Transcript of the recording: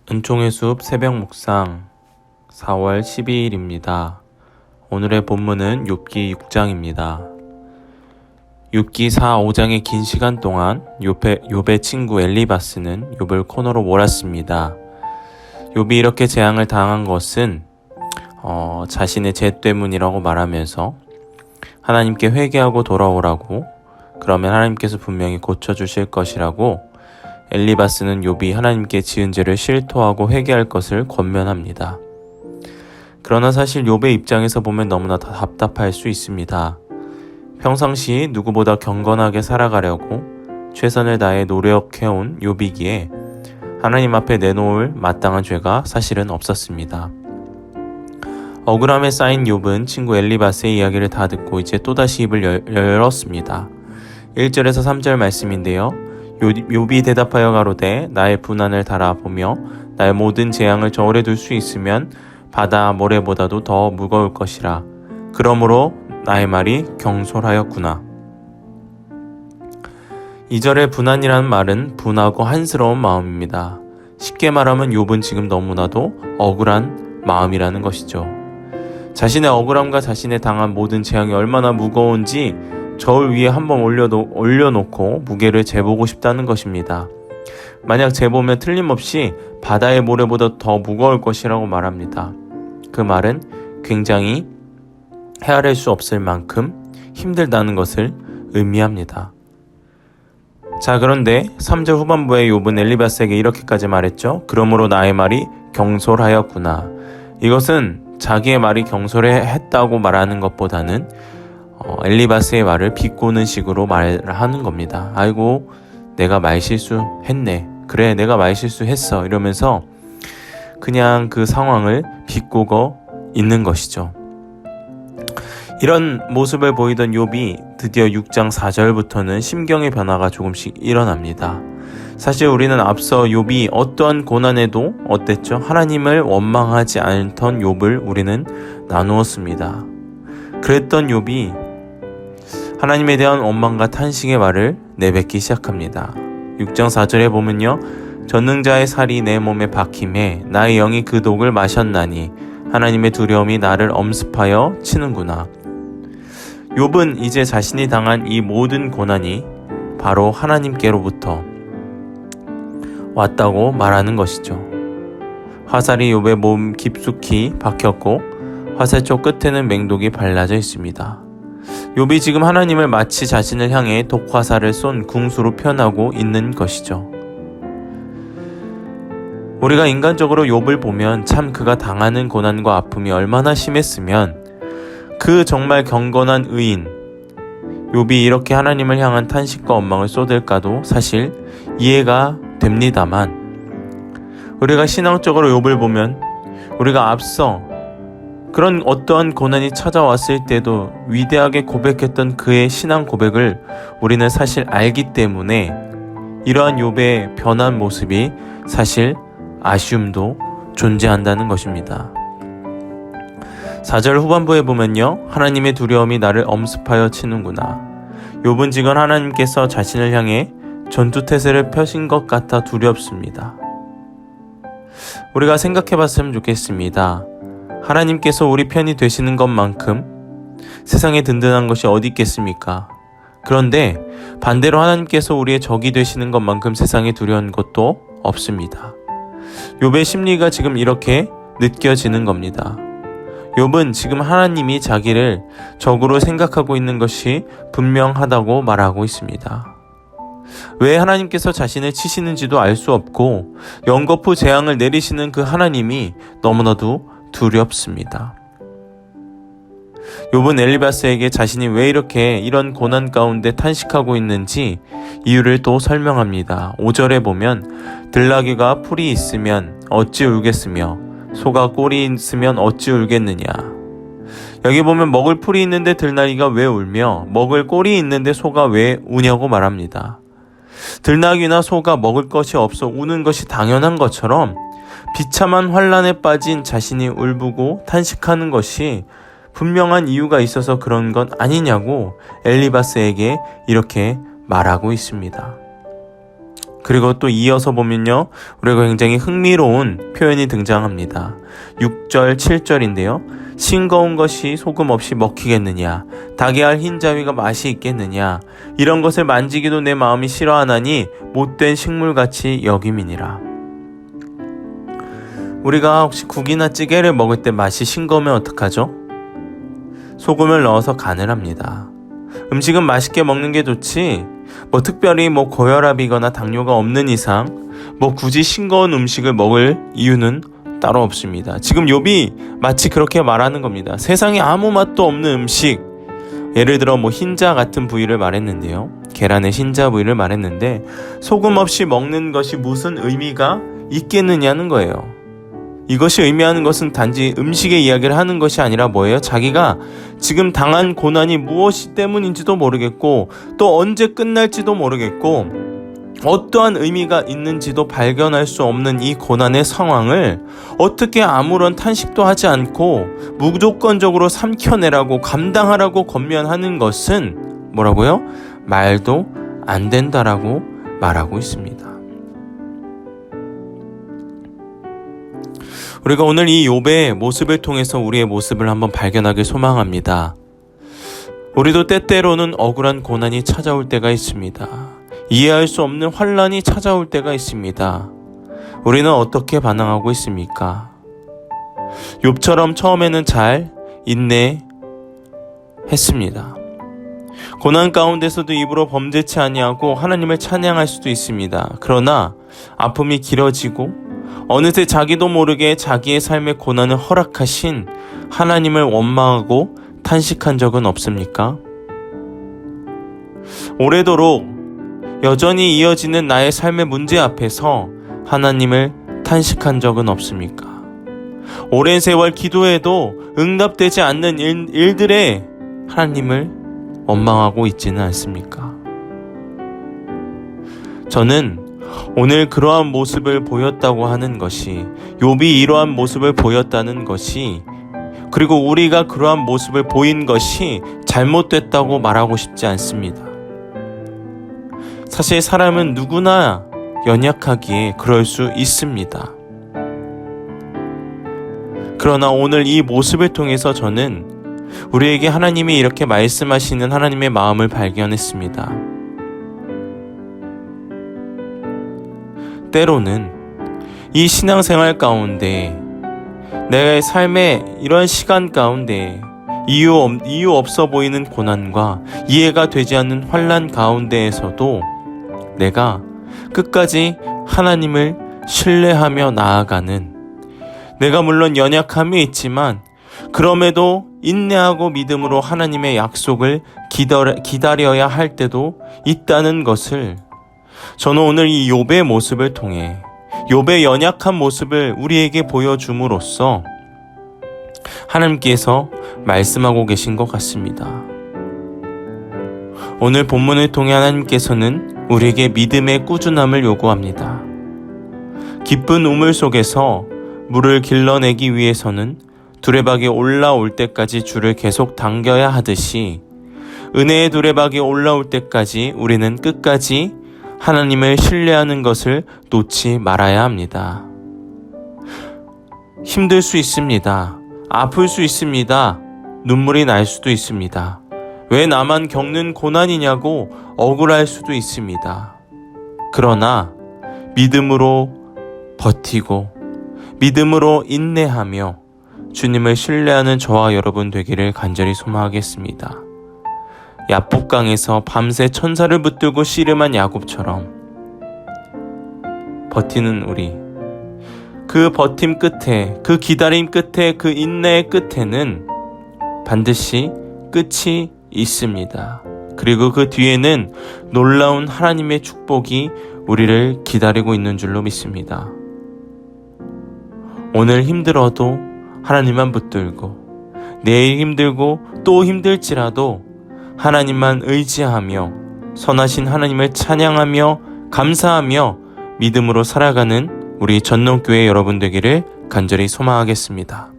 은총의 숲 새벽 묵상 4월 12일입니다. 오늘의 본문은 욥기 6장입니다. 욥기 4, 5장의 긴 시간 동안 욥의 친구 엘리바스는 욥을 코너로 몰았습니다. 욥이 이렇게 재앙을 당한 것은 자신의 죄 때문이라고 말하면서 하나님께 회개하고 돌아오라고, 그러면 하나님께서 분명히 고쳐주실 것이라고 엘리바스는 욥이 하나님께 지은 죄를 실토하고 회개할 것을 권면합니다. 그러나 사실 욥의 입장에서 보면 너무나 답답할 수 있습니다. 평상시 누구보다 경건하게 살아가려고 최선을 다해 노력해온 욥이기에 하나님 앞에 내놓을 마땅한 죄가 사실은 없었습니다. 억울함에 쌓인 욥은 친구 엘리바스의 이야기를 다 듣고 이제 또다시 입을 열었습니다. 1절에서 3절 말씀인데요. 욥이 대답하여 가로되 나의 분한을 달아보며 나의 모든 재앙을 저울에 둘 수 있으면 바다 모래보다도 더 무거울 것이라. 그러므로 나의 말이 경솔하였구나. 2절의 분한이라는 말은 분하고 한스러운 마음입니다. 쉽게 말하면 욥은 지금 너무나도 억울한 마음이라는 것이죠. 자신의 억울함과 자신의 당한 모든 재앙이 얼마나 무거운지 저울 위에 한번 올려놓고 무게를 재보고 싶다는 것입니다. 만약 재보면 틀림없이 바다의 모래보다 더 무거울 것이라고 말합니다. 그 말은 굉장히 헤아릴 수 없을 만큼 힘들다는 것을 의미합니다. 자, 그런데 3절 후반부에 욥은 엘리바스에게 이렇게까지 말했죠. 그러므로 나의 말이 경솔하였구나. 이것은 자기의 말이 경솔했다고 말하는 것보다는 엘리바스의 말을 비꼬는 식으로 말하는 겁니다. 아이고, 내가 말실수했네. 그래, 내가 말실수했어. 이러면서 그냥 그 상황을 비꼬고 있는 것이죠. 이런 모습을 보이던 욥이 드디어 6장 4절부터는 심경의 변화가 조금씩 일어납니다. 사실 우리는 앞서 욥이 어떠한 고난에도 어땠죠? 하나님을 원망하지 않던 욥을 우리는 나누었습니다. 그랬던 욥이 하나님에 대한 원망과 탄식의 말을 내뱉기 시작합니다. 6장 4절에 보면요. 전능자의 살이 내 몸에 박힘에 나의 영이 그 독을 마셨나니 하나님의 두려움이 나를 엄습하여 치는구나. 욥은 이제 자신이 당한 이 모든 고난이 바로 하나님께로부터 왔다고 말하는 것이죠. 화살이 욥의 몸 깊숙이 박혔고 화살 쪽 끝에는 맹독이 발라져 있습니다. 욥이 지금 하나님을 마치 자신을 향해 독화살을 쏜 궁수로 표현하고 있는 것이죠. 우리가 인간적으로 욥을 보면 참 그가 당하는 고난과 아픔이 얼마나 심했으면 그 정말 경건한 의인 욥이 이렇게 하나님을 향한 탄식과 원망을 쏟을까도 사실 이해가 됩니다만, 우리가 신앙적으로 욥을 보면 우리가 앞서 그런 어떠한 고난이 찾아왔을 때도 위대하게 고백했던 그의 신앙 고백을 우리는 사실 알기 때문에 이러한 욥의 변한 모습이 사실 아쉬움도 존재한다는 것입니다. 4절 후반부에 보면요. 하나님의 두려움이 나를 엄습하여 치는구나. 욥은 지금 하나님께서 자신을 향해 전투태세를 펴신 것 같아 두렵습니다. 우리가 생각해 봤으면 좋겠습니다. 하나님께서 우리 편이 되시는 것만큼 세상에 든든한 것이 어디 있겠습니까? 그런데 반대로 하나님께서 우리의 적이 되시는 것만큼 세상에 두려운 것도 없습니다. 욥의 심리가 지금 이렇게 느껴지는 겁니다. 욥은 지금 하나님이 자기를 적으로 생각하고 있는 것이 분명하다고 말하고 있습니다. 왜 하나님께서 자신을 치시는지도 알 수 없고 연거푸 재앙을 내리시는 그 하나님이 너무나도 두렵습니다. 욥은 엘리바스에게 자신이 왜 이런 고난 가운데 탄식하고 있는지 이유를 또 설명합니다. 5절에 보면 들나귀가 풀이 있으면 어찌 울겠으며 소가 꼴이 있으면 어찌 울겠느냐. 여기 보면 먹을 풀이 있는데 들나귀가 왜 울며 먹을 꼴이 있는데 소가 왜 우냐고 말합니다. 들나귀나 소가 먹을 것이 없어 우는 것이 당연한 것처럼 비참한 환난에 빠진 자신이 울부고 탄식하는 것이 분명한 이유가 있어서 그런 건 아니냐고 엘리바스에게 이렇게 말하고 있습니다. 그리고 또 이어서 보면요, 우리가 굉장히 흥미로운 표현이 등장합니다. 6절, 7절인데요. 싱거운 것이 소금 없이 먹히겠느냐? 닭의 알 흰자위가 맛이 있겠느냐? 이런 것을 만지기도 내 마음이 싫어하나니 못된 식물같이 여김이니라. 우리가 혹시 국이나 찌개를 먹을 때 맛이 싱거우면 어떡하죠? 소금을 넣어서 간을 합니다. 음식은 맛있게 먹는 게 좋지, 특별히 고혈압이거나 당뇨가 없는 이상 굳이 싱거운 음식을 먹을 이유는 따로 없습니다. 지금 욥이 마치 그렇게 말하는 겁니다. 세상에 아무 맛도 없는 음식, 예를 들어 흰자 같은 부위를 말했는데요. 계란의 흰자 부위를 말했는데 소금 없이 먹는 것이 무슨 의미가 있겠느냐는 거예요. 이것이 의미하는 것은 단지 음식의 이야기를 하는 것이 아니라 뭐예요? 자기가 지금 당한 고난이 무엇이 때문인지도 모르겠고 또 언제 끝날지도 모르겠고 어떠한 의미가 있는지도 발견할 수 없는 이 고난의 상황을 어떻게 아무런 탄식도 하지 않고 무조건적으로 삼켜내라고 감당하라고 권면하는 것은 뭐라고요? 말도 안 된다라고 말하고 있습니다. 우리가 오늘 이 욥의 모습을 통해서 우리의 모습을 한번 발견하길 소망합니다. 우리도 때때로는 억울한 고난이 찾아올 때가 있습니다. 이해할 수 없는 환난이 찾아올 때가 있습니다. 우리는 어떻게 반응하고 있습니까? 욥처럼 처음에는 잘 인내했습니다. 고난 가운데서도 입으로 범죄치 아니하고 하나님을 찬양할 수도 있습니다. 그러나 아픔이 길어지고 어느새 자기도 모르게 자기의 삶의 고난을 허락하신 하나님을 원망하고 탄식한 적은 없습니까? 오래도록 여전히 이어지는 나의 삶의 문제 앞에서 하나님을 탄식한 적은 없습니까? 오랜 세월 기도해도 응답되지 않는 일들에 하나님을 원망하고 있지는 않습니까? 저는 오늘 그러한 모습을 보였다고 하는 것이, 욥이 이러한 모습을 보였다는 것이, 그리고 우리가 그러한 모습을 보인 것이 잘못됐다고 말하고 싶지 않습니다. 사실 사람은 누구나 연약하기에 그럴 수 있습니다. 그러나 오늘 이 모습을 통해서 저는 우리에게 하나님이 이렇게 말씀하시는 하나님의 마음을 발견했습니다. 때로는 이 신앙생활 가운데, 내 삶의 이런 시간 가운데 이유 없어 보이는 고난과 이해가 되지 않는 환난 가운데에서도 내가 끝까지 하나님을 신뢰하며 나아가는, 내가 물론 연약함이 있지만 그럼에도 인내하고 믿음으로 하나님의 약속을 기다려야 할 때도 있다는 것을 저는 오늘 이 욥의 모습을 통해, 욥의 연약한 모습을 우리에게 보여줌으로써 하나님께서 말씀하고 계신 것 같습니다. 오늘 본문을 통해 하나님께서는 우리에게 믿음의 꾸준함을 요구합니다. 깊은 우물 속에서 물을 길러내기 위해서는 두레박이 올라올 때까지 줄을 계속 당겨야 하듯이 은혜의 두레박이 올라올 때까지 우리는 끝까지 하나님을 신뢰하는 것을 놓지 말아야 합니다. 힘들 수 있습니다. 아플 수 있습니다. 눈물이 날 수도 있습니다. 왜 나만 겪는 고난이냐고 억울할 수도 있습니다. 그러나 믿음으로 버티고 믿음으로 인내하며 주님을 신뢰하는 저와 여러분 되기를 간절히 소망하겠습니다. 야복강에서 밤새 천사를 붙들고 씨름한 야곱처럼 버티는 우리, 그 버팀 끝에, 그 기다림 끝에, 그 인내의 끝에는 반드시 끝이 있습니다. 그리고 그 뒤에는 놀라운 하나님의 축복이 우리를 기다리고 있는 줄로 믿습니다. 오늘 힘들어도 하나님만 붙들고, 내일 힘들고 또 힘들지라도 하나님만 의지하며 선하신 하나님을 찬양하며 감사하며 믿음으로 살아가는 우리 전농교회 여러분 되기를 간절히 소망하겠습니다.